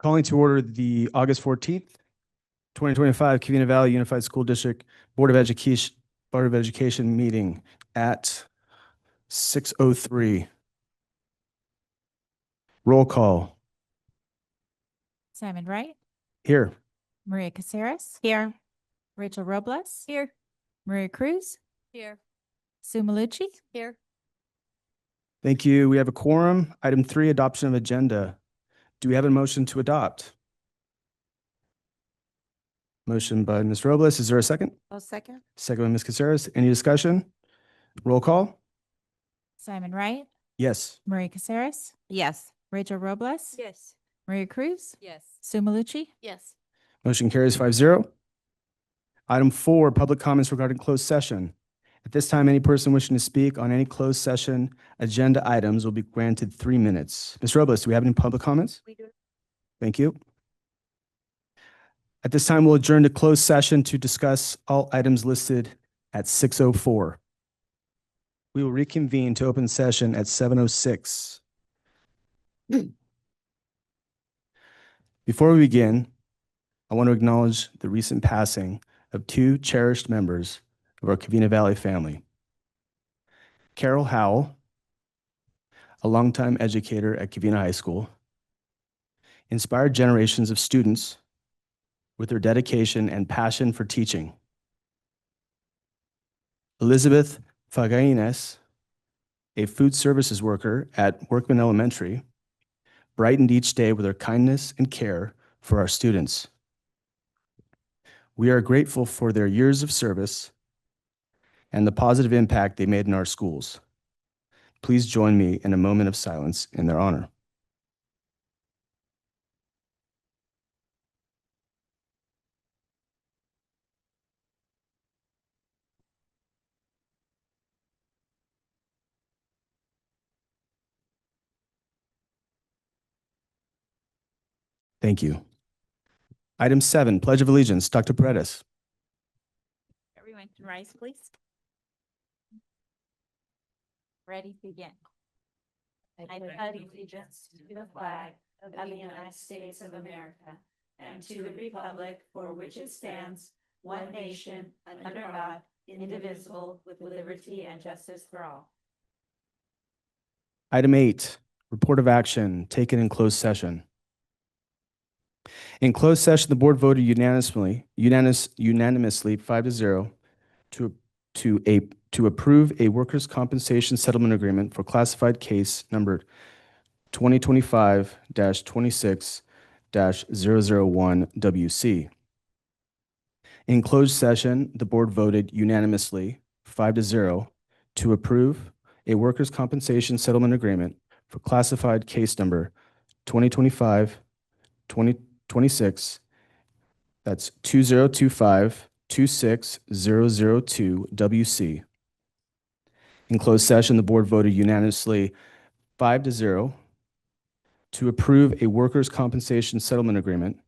Calling to order the August 14th, 2025 Covina-Valley Unified School District Board of Education meeting at 6:03. Roll call. Simon Wright, Here. Maria Caceres, Here. Rachel Robles, Here. Maria Cruz, Here. Sue Malucci. Here. Thank you. We have a quorum. Item 3, adoption of agenda. Do we have a motion to adopt? Motion by Ms. Robles. Is there a second? I'll second. Second by Ms. Caceres. Any discussion? Roll call. Simon Wright, Yes. Maria Caceres, Yes. Rachel Robles, Yes. Maria Cruz, Yes. Sue Malucci. Yes. Motion carries 5-0. Item 4, public comments regarding closed session. At this time, any person wishing to speak on any closed session agenda items will be granted 3 minutes. Ms. Robles, do we have any public comments? We do. Thank you. At this time, we'll adjourn to closed session to discuss all items listed at 6:04. We will reconvene to open session at 7:06. Before we begin, I want to acknowledge the recent passing of 2 cherished members of our Covina-Valley family. Carol Howell, a longtime educator at Covina High School, inspired generations of students with her dedication and passion for teaching. Elizabeth Fagaines, a food services worker at Workman Elementary, brightened each day with her kindness and care for our students. We are grateful for their years of service and the positive impact they made in our schools. Please join me in a moment of silence in their honor. Thank you. Item 7, Pledge of Allegiance. Dr. Paredes. Everyone can rise, please. Ready, begin. I pledge allegiance to the flag of the United States of America and to the republic for which it stands, one nation, under God, indivisible, with liberty and justice for all. Item 8, Report of Action taken in closed session. In closed session, the board voted unanimously 5-0 to approve a workers' compensation settlement agreement for classified case number 2025-26-001 In closed session, the board voted unanimously 5-0 to approve a workers' compensation settlement agreement for classified case number 2025-26, that's 2025-26002 In closed session, the board voted unanimously 5-0 to approve a workers' compensation settlement agreement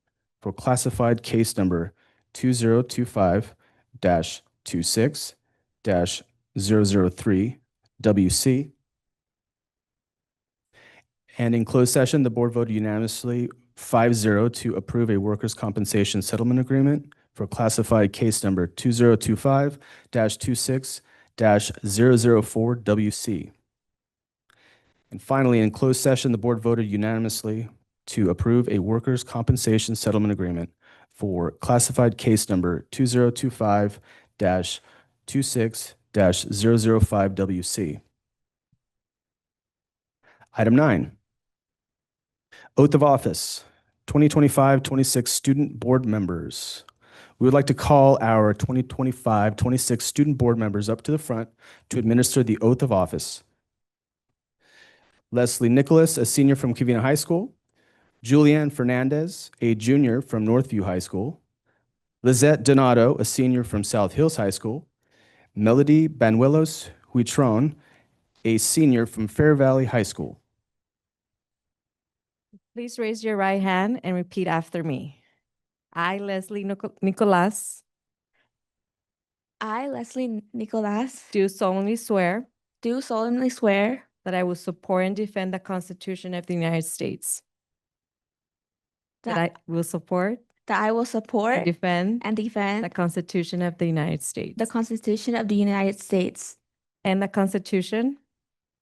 for classified case number 2025-26-003 WC. And in closed session, the board voted unanimously 5-0 to approve a workers' compensation settlement agreement for classified case number 2025-26-004 WC. And finally, in closed session, the board voted unanimously to approve a workers' compensation settlement agreement for classified case number 2025-26-005 WC. Item 9, Oath of Office, 2025-26 student board members. We would like to call our 2025-26 student board members up to the front to administer the oath of office. Leslie Nicholas, a senior from Covina High School. Julianne Fernandez, a junior from Northview High School. Lizette Donato, a senior from South Hills High School. Melody Banuelos Huitron, a senior from Fair Valley High School. Please raise your right hand and repeat after me. I, Leslie Nicolas, I, Leslie Nicolas, do solemnly swear do solemnly swear that I will support and defend the Constitution of the United States that I will support that I will and support defend and the defend Constitution of the United States the Constitution of the United States and the Constitution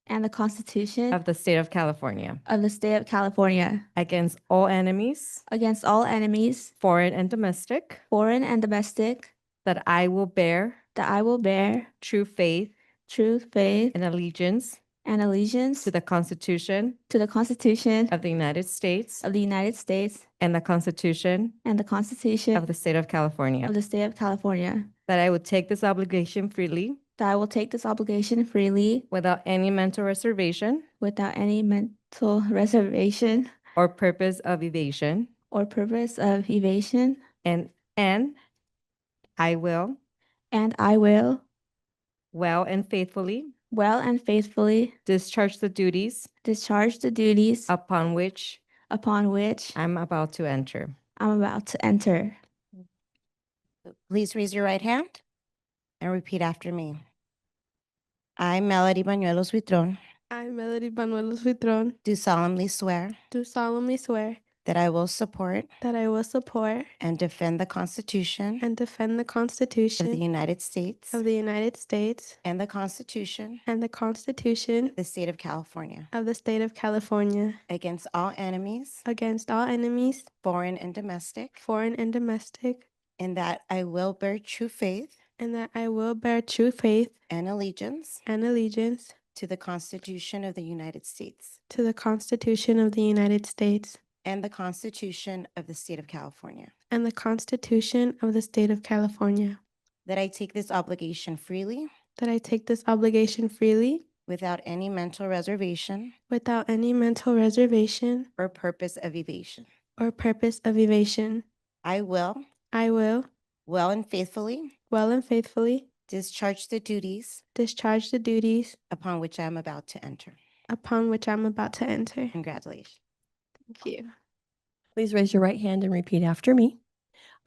and the Constitution of the State of California of the State of California against all enemies, against all enemies, foreign and domestic, foreign and domestic, that I will bear that I will bear true faith true faith and allegiance and allegiance to the Constitution to the Constitution of the United States of the United States and the Constitution and the Constitution of the State of California, of the State of California, that I will take this obligation freely that I will take this obligation freely without any mental reservation without any mental reservation or purpose of evasion, or purpose of evasion, and I will and I will well and faithfully well and faithfully discharge the duties discharge the duties upon which upon which I'm about to enter. I'm about to enter. Please raise your right hand and repeat after me. I, Melody Bañuelos Huitrón, I, Melody Banuelos Vitron, do solemnly swear do solemnly swear that I will support that I will support and defend the Constitution and defend the of the Constitution United States of the United States and the Constitution and the Constitution of the State of California of the State of California against all enemies, against all enemies, foreign and domestic, foreign and domestic, and that I will bear true faith and that I will bear true faith and allegiance and allegiance to the Constitution of the United States to the Constitution of the United States and the Constitution of the State of California, and the Constitution of the State of California, that I take this obligation freely that I take this obligation freely without any mental reservation without any mental reservation or purpose of evasion. or purpose of evasion. I will I will well and faithfully well and faithfully discharge the duties discharge the duties upon which I am about to enter. upon which I'm about to enter. Congratulations. Thank you. Please raise your right hand and repeat after me.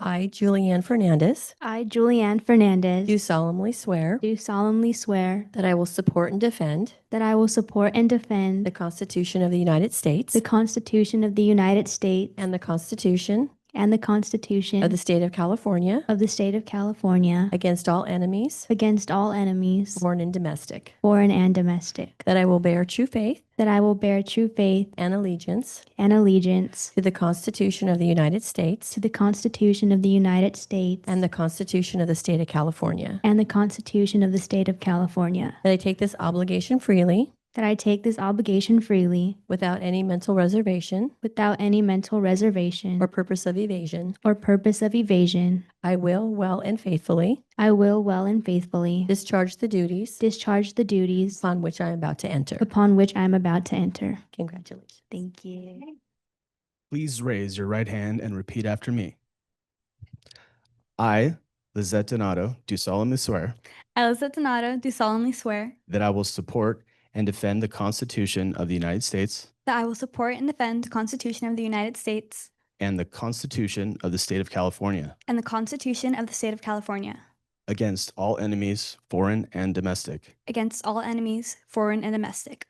I, Julianne Fernandez, I, Julianne Fernandez, do solemnly swear do solemnly swear that I will support and defend that I will support and defend the Constitution of the United States the Constitution of the United States and the Constitution and the Constitution of the State of California of the State of California against all enemies, against all enemies, foreign and domestic, foreign and domestic, that I will bear true faith that I will bear true faith and allegiance and allegiance to the Constitution of the United States to the Constitution of the United States and the Constitution of the State of California, and the Constitution of the State of California, that I take this obligation freely that I take this obligation freely without any mental reservation without any mental reservation or purpose of evasion. or purpose of evasion. I will well and faithfully I will well and faithfully discharge the duties discharge the duties upon which I am about to enter. upon which I am about to enter. Congratulations. Thank you. Please raise your right hand and repeat after me. I, Lizette Donato, do solemnly swear Elizabeth Donato, do solemnly swear that I will support and defend the Constitution of the United States that I will support and defend the Constitution of the United States and the Constitution of the State of California and the Constitution of the State of California against all enemies, foreign and domestic, against all enemies, foreign and domestic,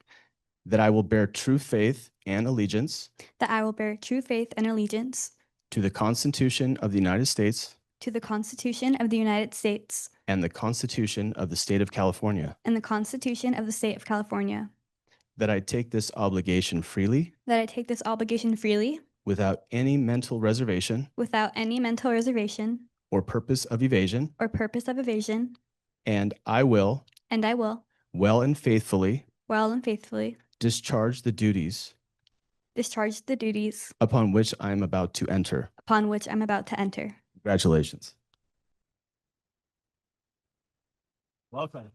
that I will bear true faith and allegiance that I will bear true faith and allegiance to the Constitution of the United States to the Constitution of the United States and the Constitution of the State of California, and the Constitution of the State of California, that I take this obligation freely that I take this obligation freely without any mental reservation without any mental reservation or purpose of evasion, or purpose of evasion, and I will and I will well and faithfully well and faithfully discharge the duties discharge the duties upon which I am about to enter. upon which I'm about to enter. Congratulations. Welcome.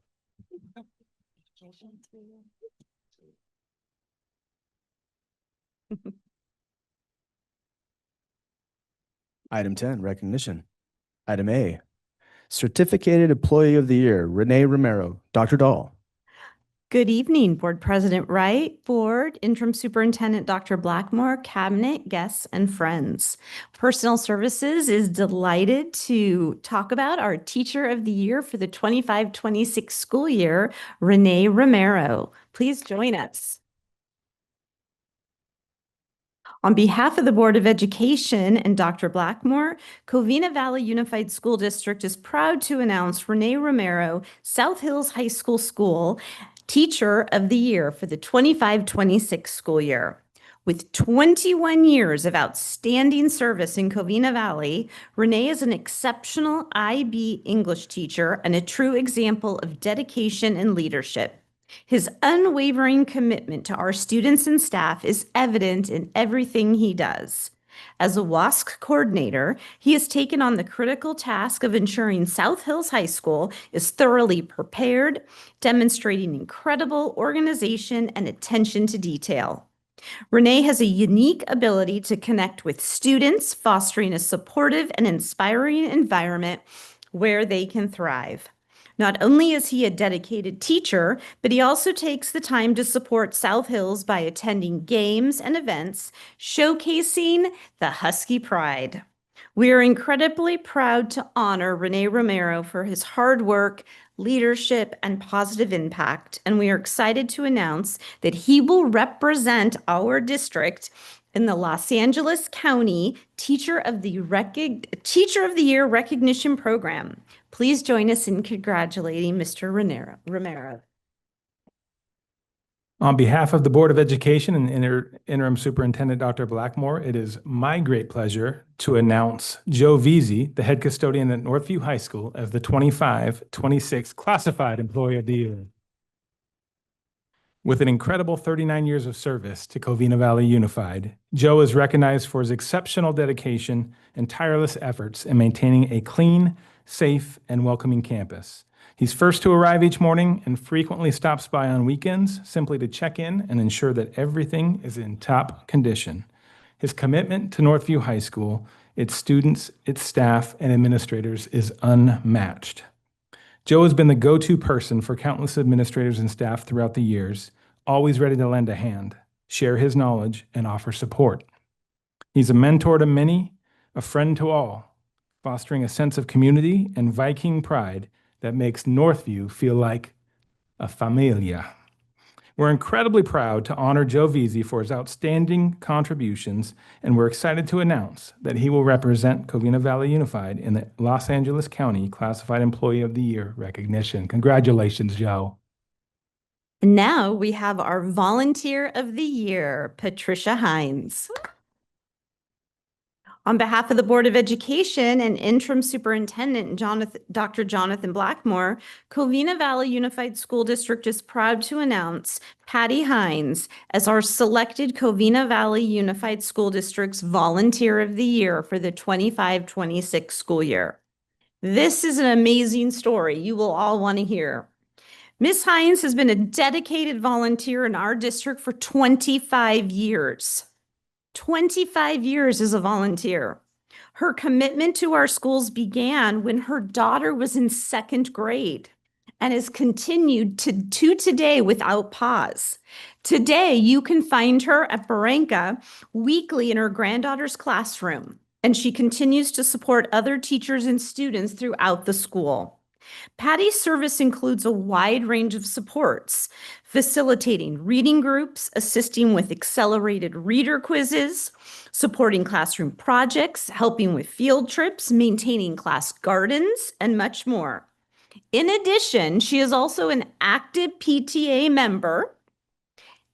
Item 10, recognition. Item A, Certificated Employee of the Year, Renee Romero. Dr. Dahl. Good evening, Board President Wright, Board, Interim Superintendent Dr. Blackmore, Cabinet, guests, and friends. Personnel Services is delighted to talk about our Teacher of the Year for the 25-26 school year, Renee Romero. Please join us. On behalf of the Board of Education and Dr. Blackmore, Covina-Valley Unified School District is proud to announce Renee Romero, South Hills High School Teacher of the Year for the 25-26 school year. With 21 years of outstanding service in Covina-Valley, Renee is an exceptional IB English teacher and a true example of dedication and leadership. His unwavering commitment to our students and staff is evident in everything he does. As a WASC coordinator, he has taken on the critical task of ensuring South Hills High School is thoroughly prepared, demonstrating incredible organization and attention to detail. Renee has a unique ability to connect with students, fostering a supportive and inspiring environment where they can thrive. Not only is he a dedicated teacher, but he also takes the time to support South Hills by attending games and events, showcasing the Husky pride. We are incredibly proud to honor Renee Romero for his hard work, leadership, and positive impact, and we are excited to announce that he will represent our district in the Los Angeles County Teacher of the Year Recognition Program. Please join us in congratulating Mr. Romero. On behalf of the Board of Education and Interim Superintendent Dr. Blackmore, it is my great pleasure to announce Joe Veazey, the head custodian at Northview High School, as the 25-26 Classified Employee of the Year. With an incredible 39 years of service to Covina-Valley Unified, Joe is recognized for his exceptional dedication and tireless efforts in maintaining a clean, safe, and welcoming campus. He's first to arrive each morning and frequently stops by on weekends simply to check in and ensure that everything is in top condition. His commitment to Northview High School, its students, its staff, and administrators is unmatched. Joe has been the go-to person for countless administrators and staff throughout the years, always ready to lend a hand, share his knowledge, and offer support. He's a mentor to many, a friend to all, fostering a sense of community and Viking pride that makes Northview feel like a familia. We're incredibly proud to honor Joe Veazey for his outstanding contributions, and we're excited to announce that he will represent Covina-Valley Unified in the Los Angeles County Classified Employee of the Year recognition. Congratulations, Joe. And now we have our Volunteer of the Year, Patricia Hines. On behalf of the Board of Education and Interim Superintendent Dr. Jonathan Blackmore, Covina-Valley Unified School District is proud to announce Patty Hines as our selected Covina-Valley Unified School District's Volunteer of the Year for the 25-26 school year. This is an amazing story you will all want to hear. Ms. Hines has been a dedicated volunteer in our district for 25 years. 25 years as a volunteer. Her commitment to our schools began when her daughter was in 2nd grade and has continued to today without pause. Today, you can find her at Barranca weekly in her granddaughter's classroom, and she continues to support other teachers and students throughout the school. Patty's service includes a wide range of supports, facilitating reading groups, assisting with accelerated reader quizzes, supporting classroom projects, helping with field trips, maintaining class gardens, and much more. In addition, she is also an active PTA member,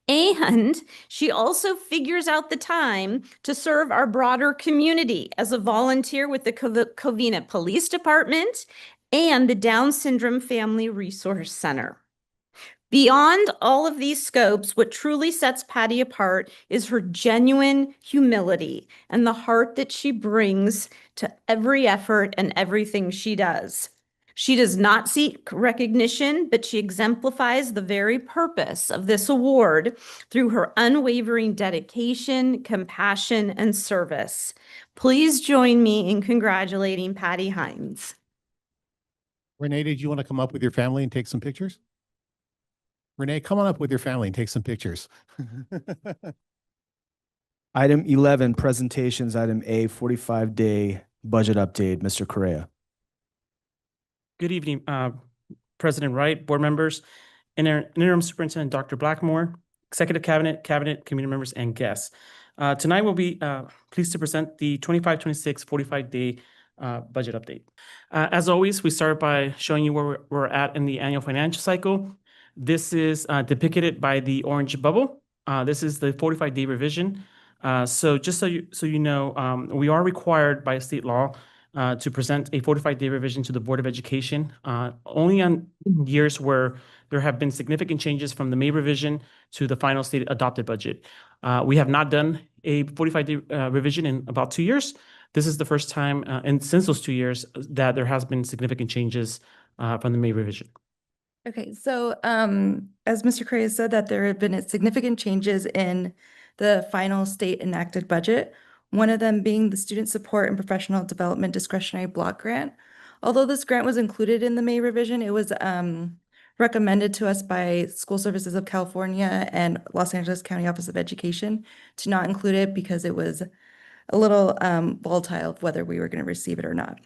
and she also figures out the time to serve our broader community as a volunteer with the Covina Police Department and the Down Syndrome Family Resource Center. Beyond all of these scopes, what truly sets Patty apart is her genuine humility and the heart that she brings to every effort and everything she does. She does not seek recognition, but she exemplifies the very purpose of this award through her unwavering dedication, compassion, and service. Please join me in congratulating Patty Hines. Renee, did you want to come up with your family and take some pictures? Renee, come on up with your family and take some pictures. Item 11, presentations. Item A, 45-day budget update. Mr. Correa. Good evening, President Wright, board members, Interim Superintendent Dr. Blackmore, Executive Cabinet, community members, and guests. Tonight we'll be pleased to present the 25-26 45-day budget update. As always, we start by showing you where we're at in the annual financial cycle. This is depicted by the orange bubble. This is the 45-day revision. So just so you know, we are required by state law to present a 45-day revision to the Board of Education, only on years where there have been significant changes from the May revision to the final state adopted budget. We have not done a 45-day revision in about 2 years. This is the first time, and since those 2 years, that there has been significant changes from the May revision. Okay, so as Mr. Cray has said, that there have been significant changes in the final state enacted budget, one of them being the Student Support and Professional Development Discretionary Block Grant. Although this grant was included in the May revision, it was recommended to us by School Services of California and Los Angeles County Office of Education to not include it because it was a little volatile of whether we were going to receive it or not.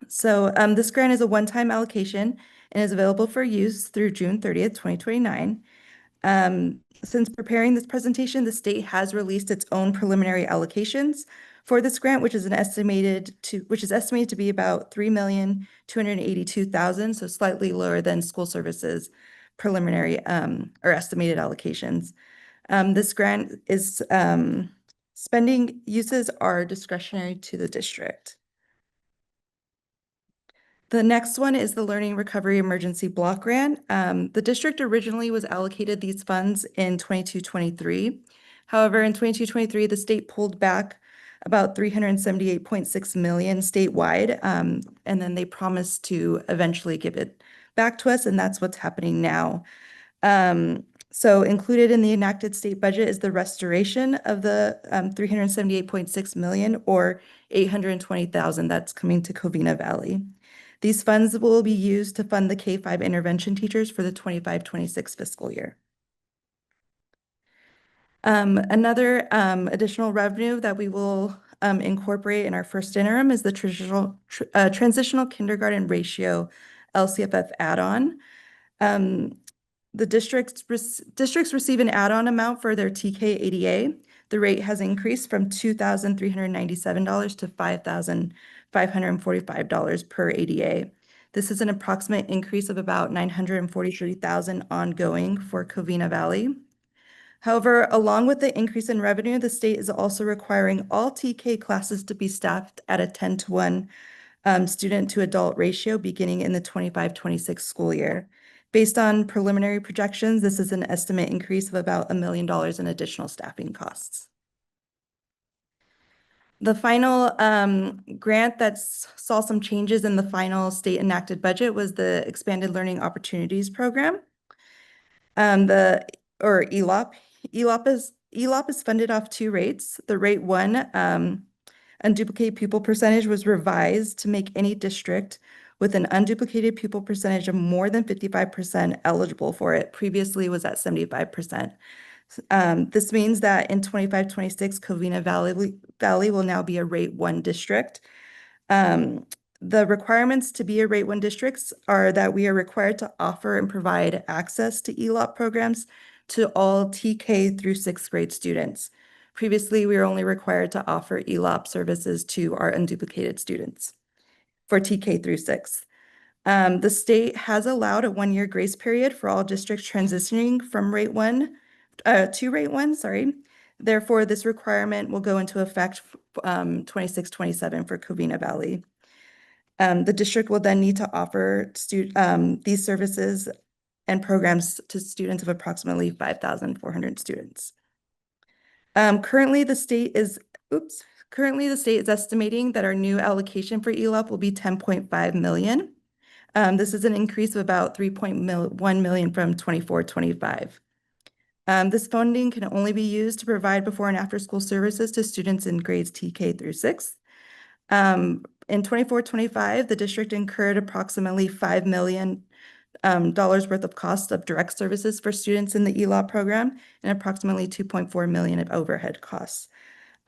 So this grant is a one-time allocation and is available for use through June 30th, 2029. Since preparing this presentation, the state has released its own preliminary allocations for this grant, which is estimated to be about $3,282,000, so slightly lower than school services preliminary or estimated allocations. This grant is spending uses are discretionary to the district. The next one is the Learning Recovery Emergency Block Grant. The district originally was allocated these funds in 22-23. However, in 22-23, the state pulled back about $378.6 million statewide, and then they promised to eventually give it back to us, and that's what's happening now. So included in the enacted state budget is the restoration of the $378.6 million or $820,000 that's coming to Covina-Valley. These funds will be used to fund the K-5 intervention teachers for the 25-26 fiscal year. Another additional revenue that we will incorporate in our first interim is the transitional kindergarten ratio LCFF add-on. The districts receive an add-on amount for their TK ADA. The rate has increased from $2,397 to $5,545 per ADA. This is an approximate increase of about $943,000 ongoing for Covina-Valley. However, along with the increase in revenue, the state is also requiring all TK classes to be staffed at a 10-to-1 student to adult ratio beginning in the 25-26 school year. Based on preliminary projections, this is an estimate increase of about $1 million in additional staffing costs. The final grant that saw some changes in the final state enacted budget was the Expanded Learning Opportunities Program. ELOP. ELOP is funded off two rates. The rate one, unduplicated pupil percentage, was revised to make any district with an unduplicated pupil percentage of more than 55% eligible for it. Previously it was at 75%. This means that in 25-26, Covina-Valley will now be a rate one district. The requirements to be a rate one district are that we are required to offer and provide access to ELOP programs to all TK through sixth grade students. Previously, we were only required to offer ELOP services to our unduplicated students for TK through sixth. The state has allowed a 1-year grace period for all districts transitioning from rate one to rate one, sorry. Therefore, this requirement will go into effect 26-27 for Covina-Valley. The district will then need to offer these services and programs to students of approximately 5,400 students. Currently, the state is estimating that our new allocation for ELOP will be $10.5 million. This is an increase of about $3.1 million from 24-25. This funding can only be used to provide before and after school services to students in grades TK through 6th. In 24-25, the district incurred approximately $5 million worth of cost of direct services for students in the ELOP program and approximately $2.4 million of overhead costs.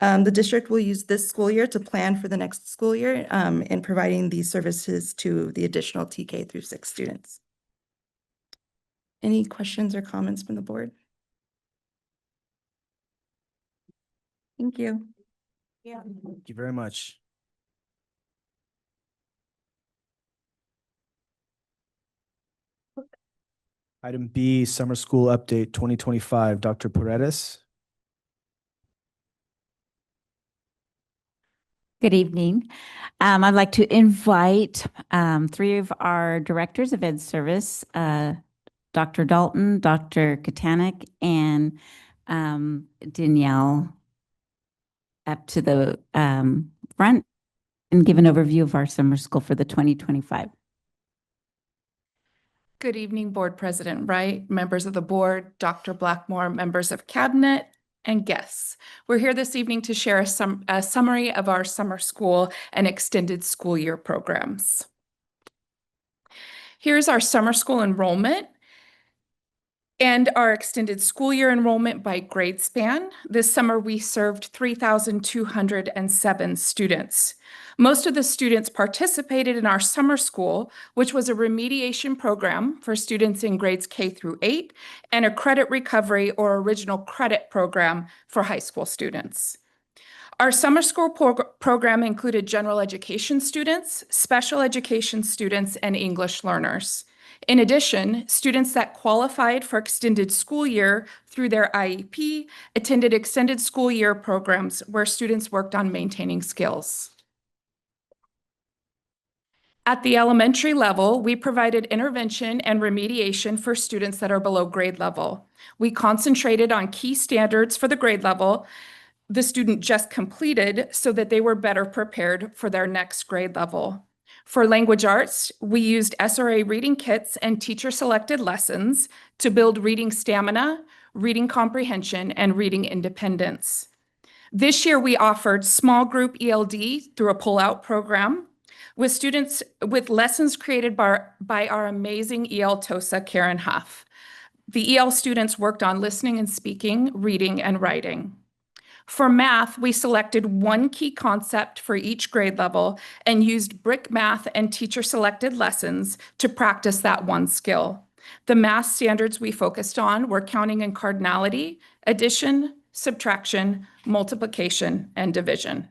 The district will use this school year to plan for the next school year in providing these services to the additional TK through 6 students. Any questions or comments from the board? Thank you. Thank you very much. Item B, Summer School Update 2025, Dr. Paredes. Good evening. I'd like to invite three of our directors of Ed Service, Dr. Dalton, Dr. Katanik, and Danielle up to the front and give an overview of our summer school for the 2025. Good evening, Board President Wright, members of the board, Dr. Blackmore, members of cabinet, and guests. We're here this evening to share a summary of our summer school and extended school year programs. Here's our summer school enrollment and our extended school year enrollment by grade span. This summer, we served 3,207 students. Most of the students participated in our summer school, which was a remediation program for students in grades K through 8, and a credit recovery or original credit program for high school students. Our summer school program included general education students, special education students, and English learners. In addition, students that qualified for extended school year through their IEP attended extended school year programs where students worked on maintaining skills. At the elementary level, we provided intervention and remediation for students that are below grade level. We concentrated on key standards for the grade level the student just completed so that they were better prepared for their next grade level. For language arts, we used SRA reading kits and teacher-selected lessons to build reading stamina, reading comprehension, and reading independence. This year, we offered small group ELD through a pull-out program with students with lessons created by our amazing EL TOSA, Karen Huff. The EL students worked on listening and speaking, reading, and writing. For math, we selected one key concept for each grade level and used brick math and teacher-selected lessons to practice that one skill. The math standards we focused on were counting and cardinality, addition, subtraction, multiplication, and division.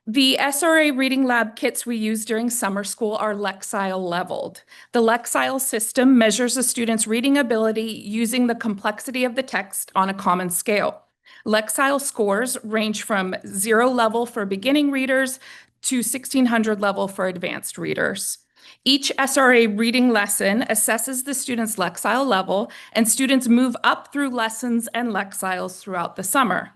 The SRA Reading Lab kits we use during summer school are Lexile leveled. The Lexile system measures a student's reading ability using the complexity of the text on a common scale. Lexile scores range from 0 level for beginning readers to 1600 level for advanced readers. Each SRA reading lesson assesses the student's Lexile level, and students move up through lessons and Lexiles throughout the summer.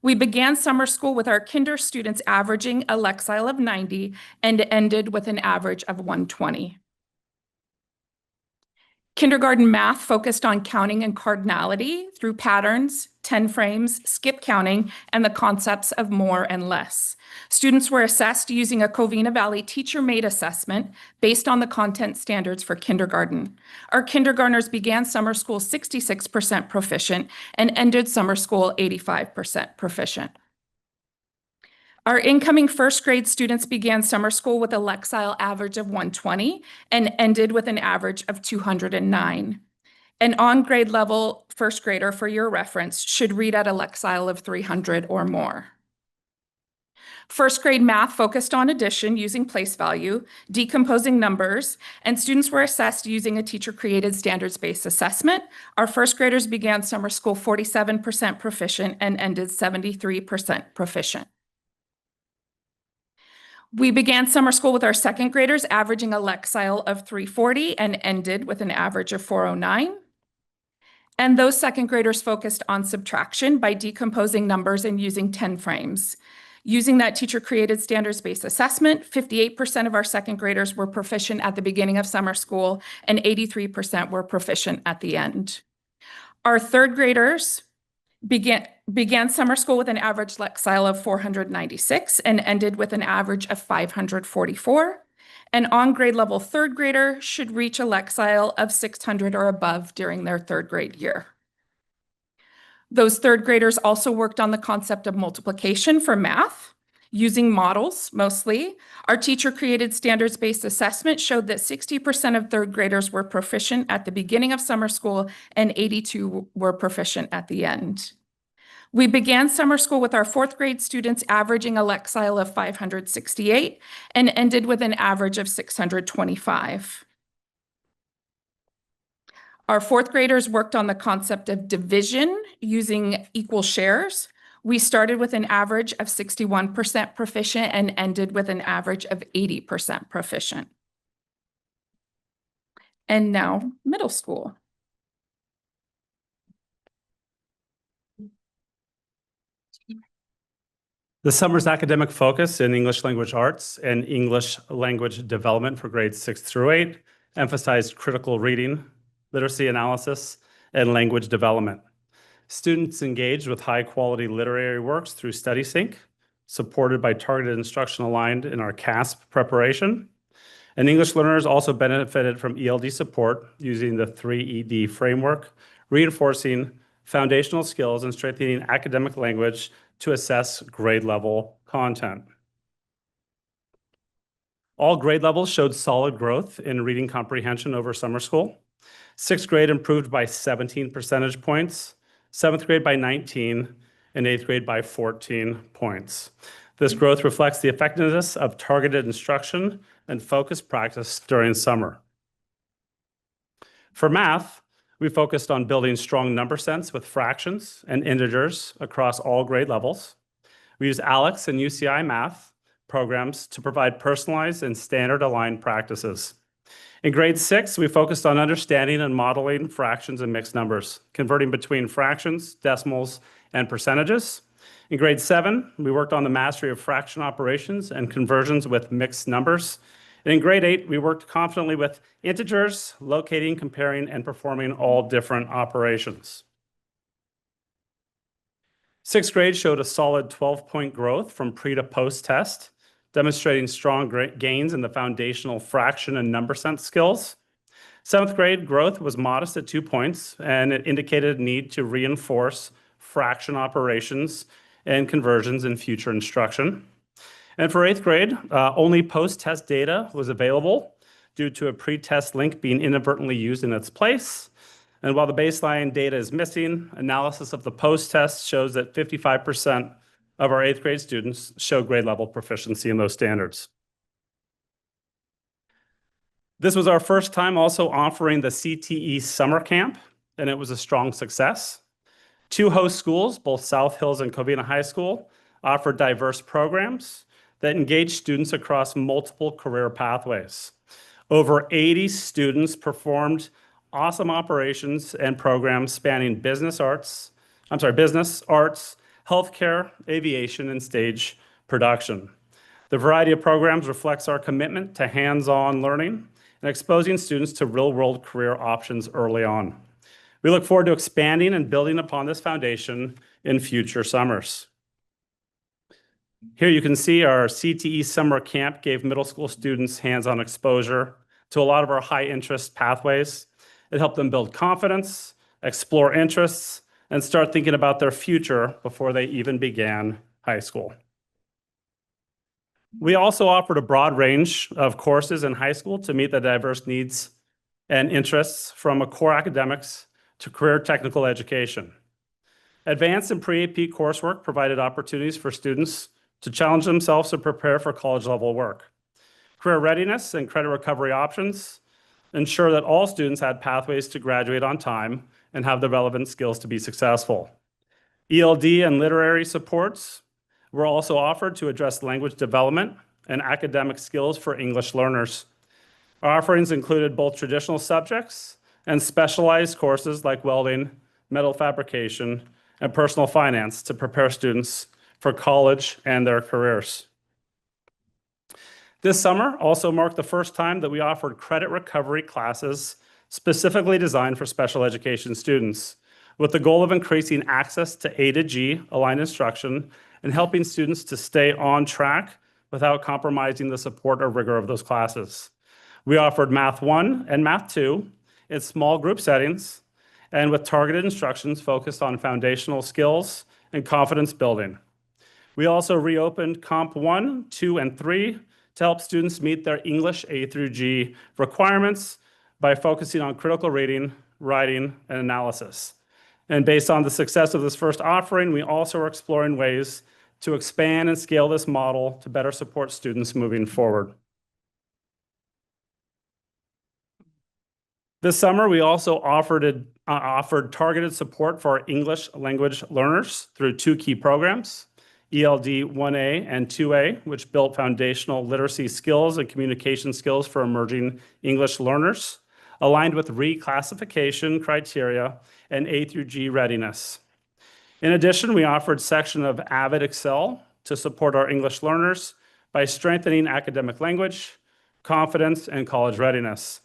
We began summer school with our kinder students averaging a Lexile of 90 and ended with an average of 120. Kindergarten math focused on counting and cardinality through patterns, 10 frames, skip counting, and the concepts of more and less. Students were assessed using a Covina-Valley teacher-made assessment based on the content standards for kindergarten. Our kindergartners began summer school 66% proficient and ended summer school 85% proficient. Our incoming first grade students began summer school with a Lexile average of 120 and ended with an average of 209. An on-grade level first grader, for your reference, should read at a Lexile of 300 or more. First grade math focused on addition using place value, decomposing numbers, and students were assessed using a teacher-created standards-based assessment. Our first graders began summer school 47% proficient and ended 73% proficient. We began summer school with our second graders averaging a Lexile of 340 and ended with an average of 409. And those second graders focused on subtraction by decomposing numbers and using 10 frames. Using that teacher-created standards-based assessment, 58% of our second graders were proficient at the beginning of summer school and 83% were proficient at the end. Our third graders began summer school with an average Lexile of 496 and ended with an average of 544. An on-grade level third grader should reach a Lexile of 600 or above during their third grade year. Those third graders also worked on the concept of multiplication for math, using models mostly. Our teacher-created standards-based assessment showed that 60% of third graders were proficient at the beginning of summer school and 82 were proficient at the end. We began summer school with our fourth grade students averaging a Lexile of 568 and ended with an average of 625. Our fourth graders worked on the concept of division using equal shares. We started with an average of 61% proficient and ended with an average of 80% proficient. And now middle school. The summer's academic focus in English language arts and English language development for grades 6 through 8 emphasized critical reading, literacy analysis, and language development. Students engaged with high-quality literary works through StudySync, supported by targeted instruction aligned in our CASP preparation. And English learners also benefited from ELD support using the 3ED framework, reinforcing foundational skills and strengthening academic language to assess grade level content. All grade levels showed solid growth in reading comprehension over summer school. Sixth grade improved by 17 percentage points, seventh grade by 19, and eighth grade by 14 points. This growth reflects the effectiveness of targeted instruction and focused practice during summer. For math, we focused on building strong number sense with fractions and integers across all grade levels. We used ALEX and UCI math programs to provide personalized and standard-aligned practices. In grade 6, we focused on understanding and modeling fractions and mixed numbers, converting between fractions, decimals, and percentages. In grade 7, we worked on the mastery of fraction operations and conversions with mixed numbers. And in grade 8, we worked confidently with integers, locating, comparing, and performing all different operations. Sixth grade showed a solid 12-point growth from pre to post test, demonstrating strong gains in the foundational fraction and number sense skills. Seventh grade growth was modest at 2 points, and it indicated a need to reinforce fraction operations and conversions in future instruction. And for eighth grade, only post-test data was available due to a pre-test link being inadvertently used in its place. And while the baseline data is missing, analysis of the post-test shows that 55% of our eighth grade students show grade level proficiency in those standards. This was our first time also offering the CTE summer camp, and it was a strong success. 2 host schools, both South Hills and Covina High School, offered diverse programs that engage students across multiple career pathways. Over 80 students performed awesome operations and programs spanning business, arts, healthcare, aviation, and stage production. The variety of programs reflects our commitment to hands-on learning and exposing students to real-world career options early on. We look forward to expanding and building upon this foundation in future summers. Here you can see our CTE summer camp gave middle school students hands-on exposure to a lot of our high-interest pathways. It helped them build confidence, explore interests, and start thinking about their future before they even began high school. We also offered a broad range of courses in high school to meet the diverse needs and interests from core academics to career technical education. Advanced and pre-AP coursework provided opportunities for students to challenge themselves and prepare for college-level work. Career readiness and credit recovery options ensure that all students had pathways to graduate on time and have the relevant skills to be successful. ELD and literary supports were also offered to address language development and academic skills for English learners. Our offerings included both traditional subjects and specialized courses like welding, metal fabrication, and personal finance to prepare students for college and their careers. This summer also marked the first time that we offered credit recovery classes specifically designed for special education students, with the goal of increasing access to A to G aligned instruction and helping students to stay on track without compromising the support or rigor of those classes. We offered Math 1 and Math 2 in small group settings and with targeted instructions focused on foundational skills and confidence building. We also reopened Comp 1, 2, and 3 to help students meet their English A through G requirements by focusing on critical reading, writing, and analysis. And based on the success of this first offering, we also are exploring ways to expand and scale this model to better support students moving forward. This summer, we also offered targeted support for our English language learners through two key programs, ELD 1A and 2A, which built foundational literacy skills and communication skills for emerging English learners, aligned with reclassification criteria and A through G readiness. In addition, we offered a section of Avid Excel to support our English learners by strengthening academic language, confidence, and college readiness.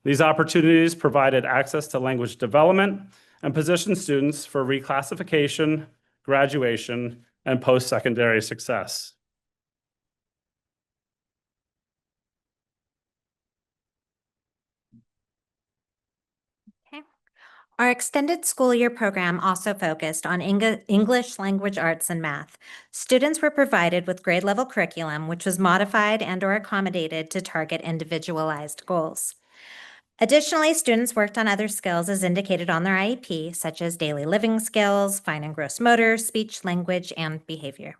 These opportunities provided access to language development and positioned students for reclassification, graduation, and post-secondary success. Our extended school year program also focused on English language arts and math. Students were provided with grade level curriculum, which was modified and/or accommodated to target individualized goals. Additionally, students worked on other skills as indicated on their IEP, such as daily living skills, fine and gross motor, speech, language, and behavior.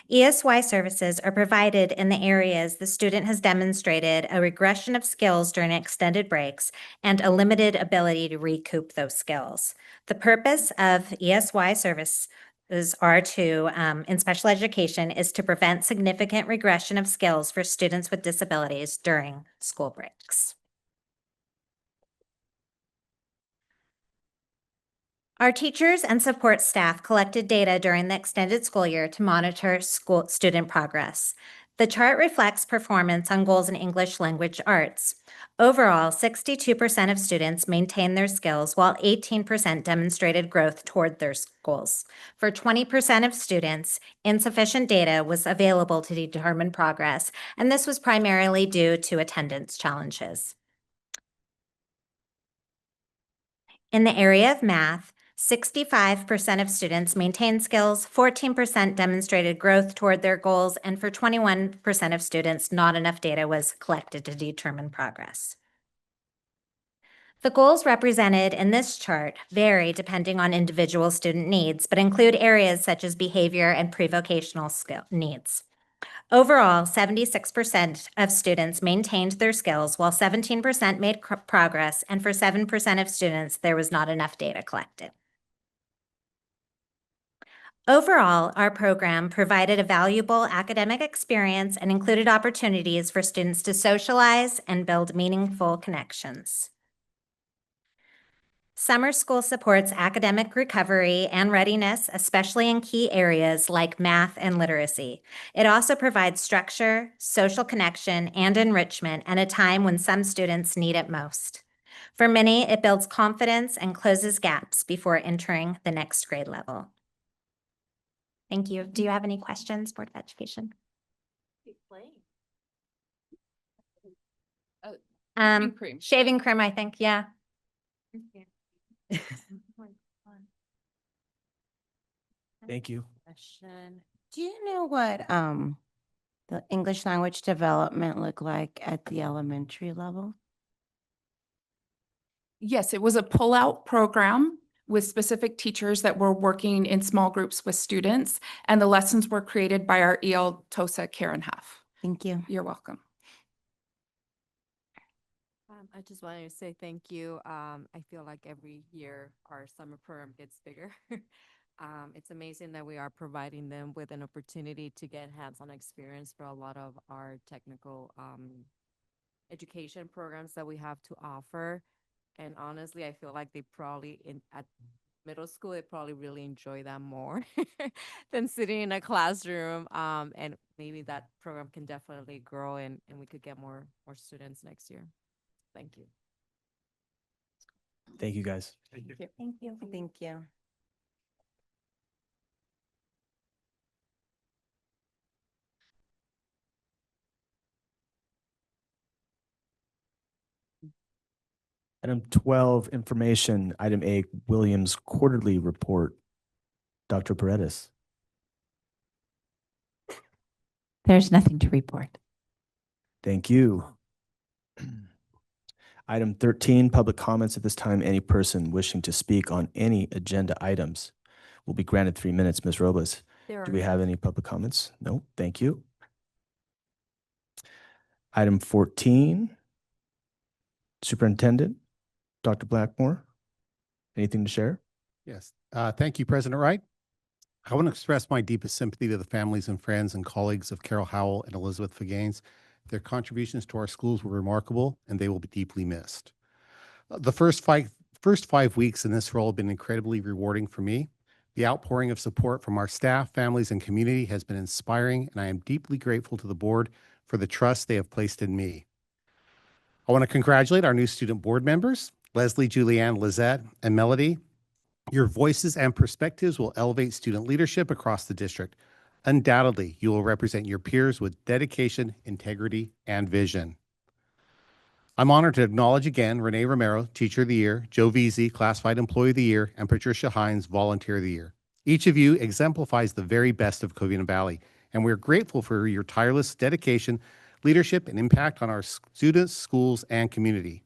ESY services are provided in the areas the student has demonstrated a regression of skills during extended breaks and a limited ability to recoup those skills. The purpose of ESY services in special education is to prevent significant regression of skills for students with disabilities during school breaks. Our teachers and support staff collected data during the extended school year to monitor student progress. The chart reflects performance on goals in English language arts. Overall, 62% of students maintained their skills, while 18% demonstrated growth toward their goals. For 20% of students, insufficient data was available to determine progress, and this was primarily due to attendance challenges. In the area of math, 65% of students maintained skills, 14% demonstrated growth toward their goals, and for 21% of students, not enough data was collected to determine progress. The goals represented in this chart vary depending on individual student needs, but include areas such as behavior and pre-vocational skill needs. Overall, 76% of students maintained their skills, while 17% made progress, and for 7% of students, there was not enough data collected. Overall, our program provided a valuable academic experience and included opportunities for students to socialize and build meaningful connections. Summer school supports academic recovery and readiness, especially in key areas like math and literacy. It also provides structure, social connection, and enrichment at a time when some students need it most. For many, it builds confidence and closes gaps before entering the next grade level. Thank you. Do you have any questions, Board of Education? Shaving cream, I think, yeah. Thank you. Do you know what the English language development looked like at the elementary level? Yes, it was a pull-out program with specific teachers that were working in small groups with students, and the lessons were created by our EL TOSA Karen Huff. Thank you. You're welcome. I just wanted to say thank you. I feel like every year our summer program gets bigger. It's amazing that we are providing them with an opportunity to get hands-on experience for a lot of our technical education programs that we have to offer. And honestly, I feel like they probably at middle school, they probably really enjoy that more than sitting in a classroom. And maybe that program can definitely grow and we could get more students next year. Thank you. Thank you, guys. Thank you. Thank you. Item 12, information. Item A, Williams Quarterly Report. Dr. Paredes. There's nothing to report. Thank you. Item 13, public comments. At this time, any person wishing to speak on any agenda items will be granted 3 minutes. Ms. Robles, There do are we have any public comments? No, thank you. Item 14, Superintendent, Dr. Blackmore, anything to share? Yes. Thank you, President Wright. I want to express my deepest sympathy to the families and friends and colleagues of Carol Howell and Elizabeth Faganes. Their contributions to our schools were remarkable, and they will be deeply missed. The first 5 weeks in this role have been incredibly rewarding for me. The outpouring of support from our staff, families, and community has been inspiring, and I am deeply grateful to the board for the trust they have placed in me. I want to congratulate our new student board members, Leslie, Julianne, Lizette, and Melody. Your voices and perspectives will elevate student leadership across the district. Undoubtedly, you will represent your peers with dedication, integrity, and vision. I'm honored to acknowledge again Renee Romero, Teacher of the Year, Joe Veazey, Classified Employee of the Year, and Patricia Hines, Volunteer of the Year. Each of you exemplifies the very best of Covina-Valley, and we're grateful for your tireless dedication, leadership, and impact on our students, schools, and community.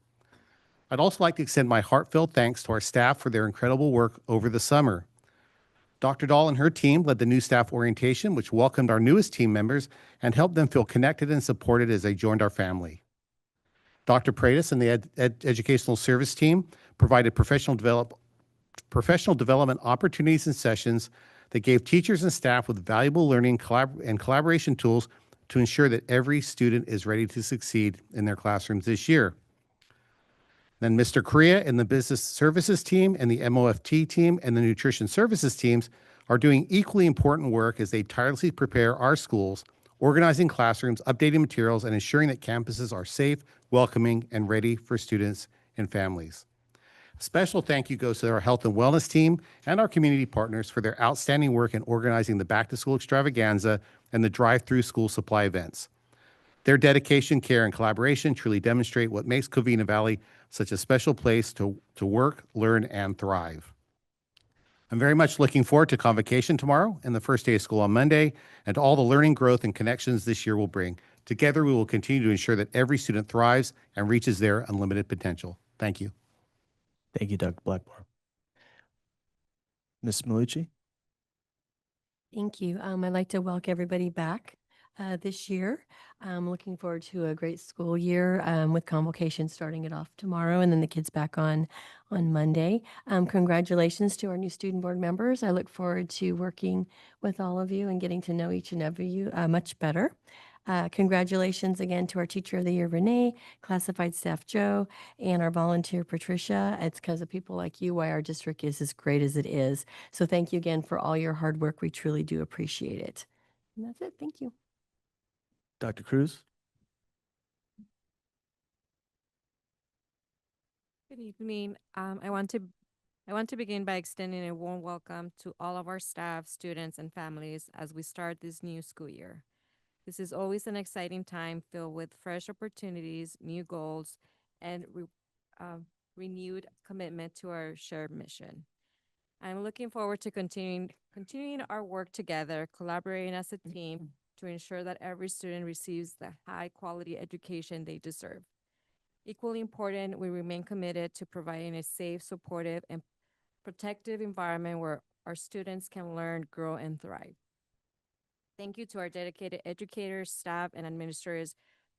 I'd also like to extend my heartfelt thanks to our staff for their incredible work over the summer. Dr. Dahl and her team led the new staff orientation, which welcomed our newest team members and helped them feel connected and supported as they joined our family. Dr. Pratis and the Educational Service team provided professional development opportunities and sessions that gave teachers and staff with valuable learning and collaboration tools to ensure that every student is ready to succeed in their classrooms this year. Then Mr. Korea and the Business Services team and the MOFT team and the Nutrition Services teams are doing equally important work as they tirelessly prepare our schools, organizing classrooms, updating materials, and ensuring that campuses are safe, welcoming, and ready for students and families. A special thank you goes to our health and wellness team and our community partners for their outstanding work in organizing the back-to-school extravaganza and the drive-through school supply events. Their dedication, care, and collaboration truly demonstrate what makes Covina-Valley such a special place to work, learn, and thrive. I'm very much looking forward to Convocation tomorrow and the first day of school on Monday, and to all the learning, growth, and connections this year will bring. Together, we will continue to ensure that every student thrives and reaches their unlimited potential. Thank you. Thank you, Dr. Blackmore. Ms. Malucci? Thank you. I'd like to welcome everybody back this year. I'm looking forward to a great school year with convocation starting it off tomorrow and then the kids back on Monday. Congratulations to our new student board members. I look forward to working with all of you and getting to know each and every you much better. Congratulations again to our Teacher of the Year, Renee, classified staff, Joe, and our volunteer, Patricia. It's because of people like you why our district is as great as it is. So thank you again for all your hard work. We truly do appreciate it. And that's it. Thank you. Dr. Cruz? Good evening. I want to begin by extending a warm welcome to all of our staff, students, and families as we start this new school year. This is always an exciting time filled with fresh opportunities, new goals, and renewed commitment to our shared mission. I'm looking forward to continuing our work together, collaborating as a team to ensure that every student receives the high-quality education they deserve. Equally important, we remain committed to providing a safe, supportive, and protective environment where our students can learn, grow, and thrive. Thank you to our dedicated educators, staff, and administrators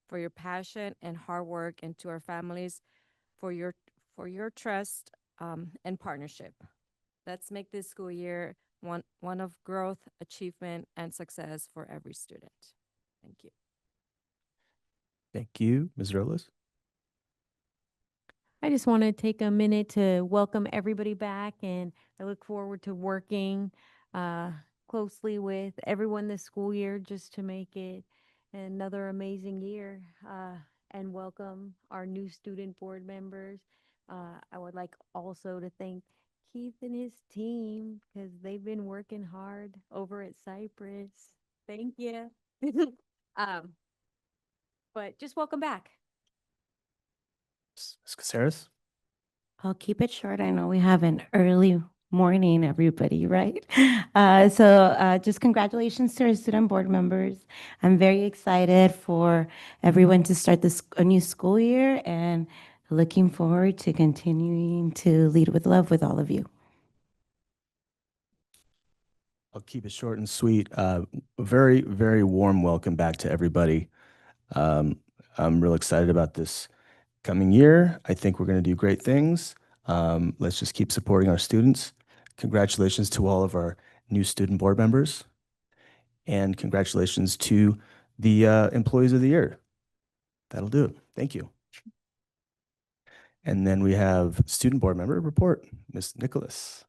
for your passion and hard work, and to our families for your trust and partnership. Let's make this school year one of growth, achievement, and success for every student. Thank you. Thank you. Ms. Robles? I just want to take a minute to welcome everybody back, and I look forward to working closely with everyone this school year just to make it another amazing year, and welcome our new student board members. I would like also to thank Keith and his team because they've been working hard over at Cypress. Thank you. But just welcome back. Ms. Caceres? I'll keep it short. I know we have an early morning, everybody, right? Just congratulations to our student board members. I'm very excited for everyone to start a new school year, and looking forward to continuing to lead with love with all of you. I'll keep it short and sweet. Very, very warm welcome back to everybody. I'm real excited about this coming year. I think we're going to do great things. Let's just keep supporting our students. Congratulations to all of our new student board members. And congratulations to the employees of the year. That'll do it. Thank you. And then we have student board member report, Ms. Nicholas.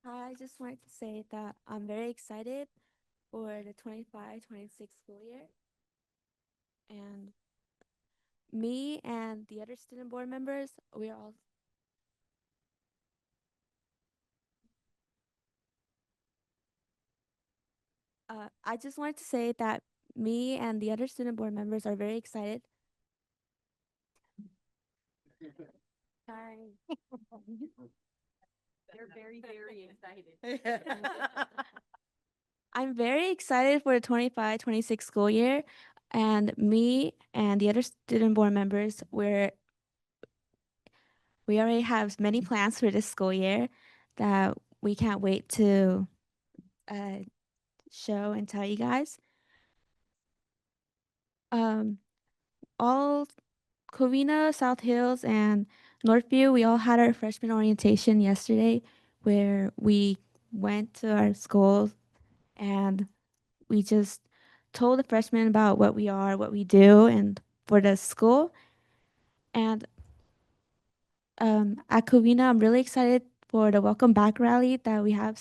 I just wanted to say that I'm very excited for the 25-26 school year. And me and the other student board members, we're all I just wanted to say that me and the other student board members are very excited. Sorry. They're very, very excited. I'm very excited for the 25-26 school year, and me and the other student board members, we already have many plans for this school year that we can't wait to show and tell you guys. All Covina, South Hills, and Northview, we all had our freshman orientation yesterday, where we went to our schools and we just told the freshmen about what we are, what we do, and for the school. And at Covina, I'm really excited for the welcome back rally that we have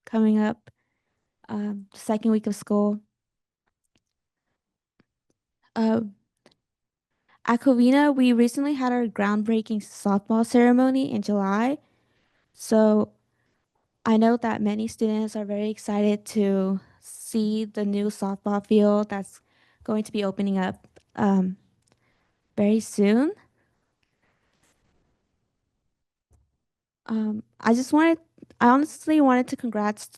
coming up the second week of school. At Covina, we recently had our groundbreaking softball ceremony in July. So I know that many students are very excited to see the new softball field that's going to be opening up very soon. I honestly wanted to congratulate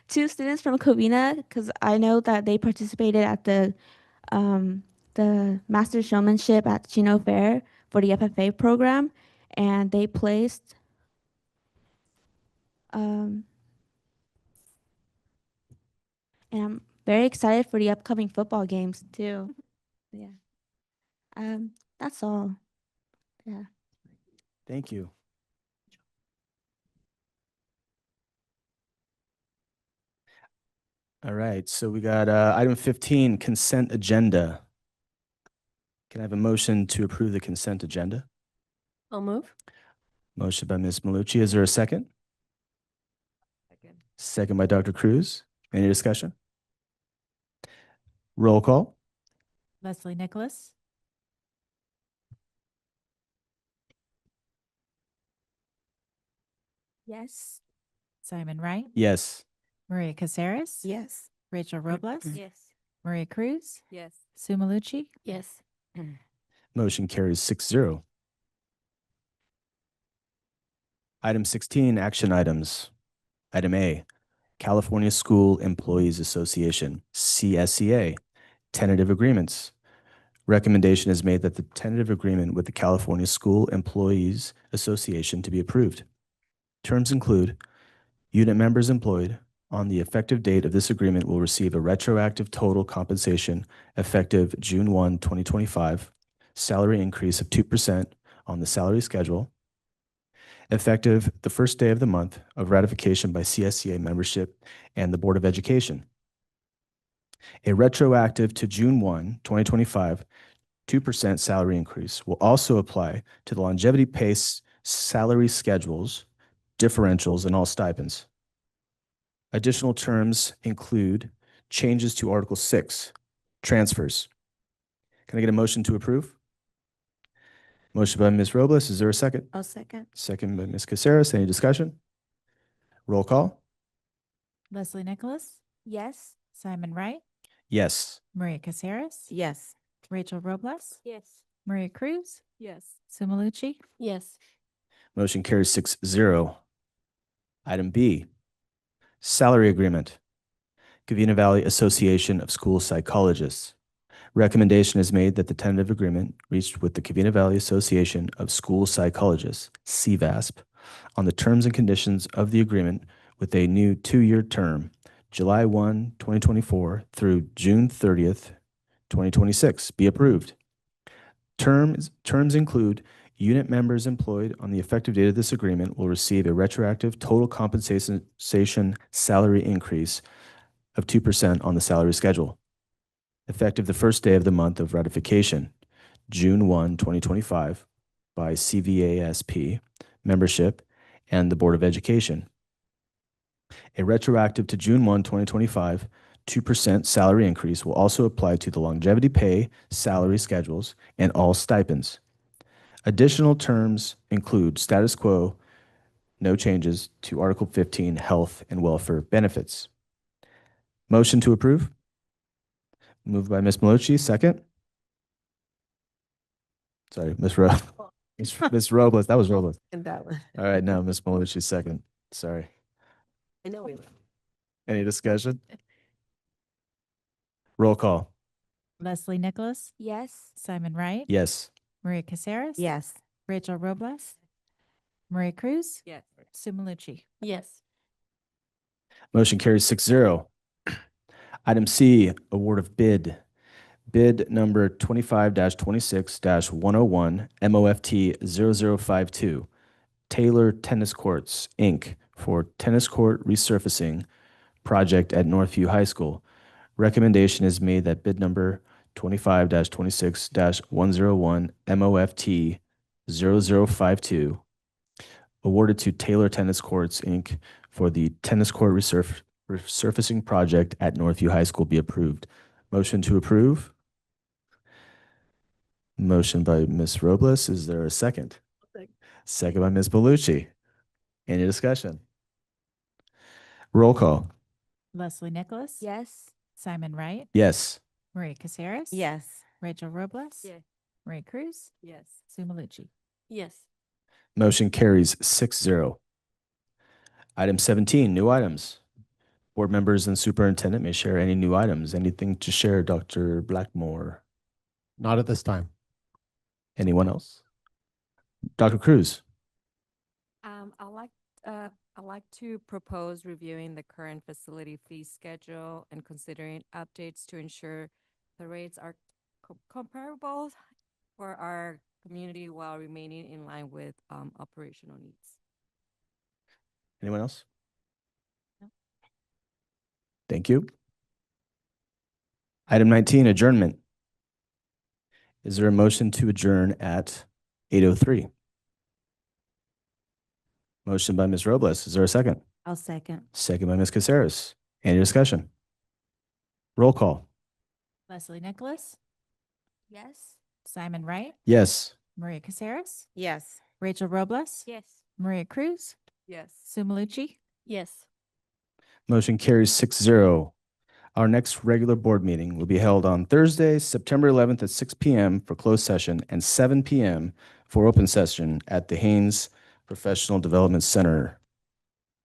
two students from Covina, because I know that they participated at the Master Showmanship at Chino Fair for the FFA program, and they placed. And I'm very excited for the upcoming football games too. Yeah. That's all. Yeah. Thank you. All right, so we got item 15, consent agenda. Can I have a motion to approve the consent agenda? I'll move. Motion by Ms. Malucci. Is there a second? Second by Dr. Cruz. Any discussion? Roll call. Leslie Nicholas. Yes. Simon Wright. Yes. Maria Caceres. Yes. Rachel Robles. Yes. Maria Cruz. Yes. Sue Malucci. Yes. Motion carries 6-0. Item 16, action items. Item A, California School Employees Association, CSEA, tentative agreements. Recommendation is made that the tentative agreement with the California School Employees Association to be approved. Terms include unit members employed on the effective date of this agreement will receive a retroactive total compensation effective June 1, 2025, salary increase of 2% on the salary schedule, effective the first day of the month of ratification by CSEA membership and the Board of Education. A retroactive to June 1, 2025, 2% salary increase will also apply to the longevity pay salary schedules, differentials, and all stipends. Additional terms include changes to Article 6, transfers. Can I get a motion to approve? Motion by Ms. Robles. Is there a second? I'll second. Second by Ms. Caceres. Any discussion? Roll call. Leslie Nicholas. Yes. Simon Wright. Yes. Maria Caceres. Yes. Rachel Robles. Yes. Maria Cruz. Yes. Sue Malucci. Yes. Motion carries 6-0. Item B, salary agreement. Covina-Valley Association of School Psychologists. Recommendation is made that the tentative agreement reached with the Covina-Valley Association of School Psychologists, CVASP, on the terms and conditions of the agreement with a new 2-year term, July 1, 2024 through June 30th, 2026, be approved. Terms include unit members employed on the effective date of this agreement will receive a retroactive total compensation salary increase of 2% on the salary schedule, effective the first day of the month of ratification, June 1, 2025, by CVASP membership and the Board of Education. A retroactive to June 1, 2025, 2% salary increase will also apply to the longevity pay, salary schedules, and all stipends. Additional terms include status quo, no changes to Article 15, health and welfare benefits. Motion to approve? Moved by Ms. Meloche, second. Sorry, Ms. Ms. Robles, that was Robles. And that one. All right, now Ms. Meloche, second. Sorry. I know we will. Any discussion? Roll call. Leslie Nicholas, Yes. Simon Wright, Yes. Maria Caceres. Yes. Rachel Robles, Maria Cruz, Yes. Sue Malucci. Yes. Motion carries 6-0. Item C, award of bid. Bid number 25-26-101, MOFT 0052, Taylor Tennis Courts, Inc., for tennis court resurfacing project at Northview High School. Recommendation is made that bid number 25-26-101, MOFT 0052, awarded to Taylor Tennis Courts, Inc., for the tennis court resurfacing project at Northview High School be approved. Motion to approve? Motion by Ms. Robles. Is there a second? Second by Ms. Bellucci. Any discussion? Roll call. Leslie Nicholas. Yes. Simon Wright, Yes. Maria Caceres. Yes. Rachel Robles. Yes. Maria Cruz, Yes. Sue Malucci. Yes. Motion carries 6-0. Item 17, new items. Board members and superintendent may share any new items. Anything to share, Dr. Blackmore? Not at this time. Anyone else? Dr. Cruz? I'd like to propose reviewing the current facility fee schedule and considering updates to ensure the rates are comparable for our community while remaining in line with operational needs. Anyone else? Thank you. Item 19, adjournment. Is there a motion to adjourn at 8:03? Motion by Ms. Robles. Is there a second? I'll second. Second by Ms. Caceres. Any discussion? Roll call. Leslie Nicholas, Yes. Simon Wright, Yes. Maria Caceres, Yes. Rachel Robles, Yes. Maria Cruz, Yes. Sue Malucci. Yes. Motion carries 6-0. Our next regular board meeting will be held on Thursday, September 11th at 6 p.m. for closed session and 7 p.m. for open session at the Haynes Professional Development Center